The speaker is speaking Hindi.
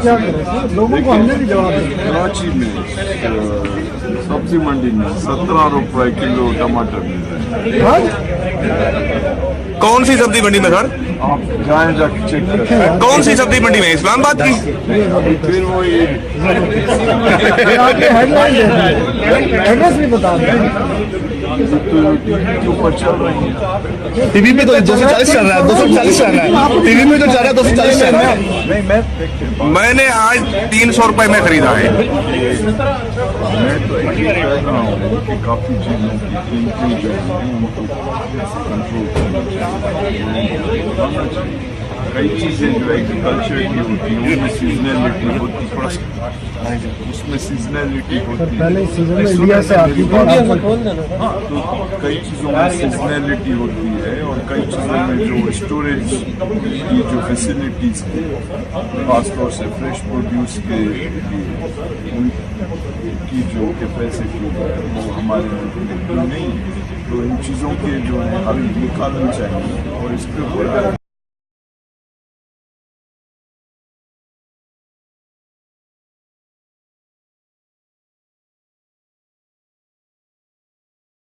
क्या करें, लोगों को हमने भी जवाब दिया। कराची में सब्जी मंडी में 17 रुपए किलो टमाटर मिल रहे हैं। कौन सी सब्जी मंडी में सर? आप जाएं जाके चेक करें। कौन सी सब्जी मंडी में? इस्लामाबाद की? फिर वो ये आपके हेडलाइन एड्रेस भी बता दें। के ऊपर चल रही है। टीवी पे तो 240 चल रहा है, 240 चल रहा है, टीवी में तो जा रहा है 240 चल रहा है। नहीं, मैं मैंने आज 300 रुपए में खरीदा है। मैं तो ये कह रहा हूँ कि काफी चीजों की कीमतें जो हैं उनको कंट्रोल करना चाहिए। कई चीजें जो एग्रीकल्चर की होती हैं उनमें सीजनलिटी होती है, उसमें सीजनलिटी होती है। पहले सीजन में इंडिया से आती थी। हाँ, तो कई चीज़ों में सीजनलिटी होती है और कई चीज़ों में जो स्टोरेज की जो फैसिलिटीज़ हैं खासतौर से फ्रेश प्रोड्यूस के लिए उनकी जो कैपेसिटी है वो हमारे मुल्क में नहीं है। तो इन चीज़ों के जो है हल निकालनी चाहिए और इस पर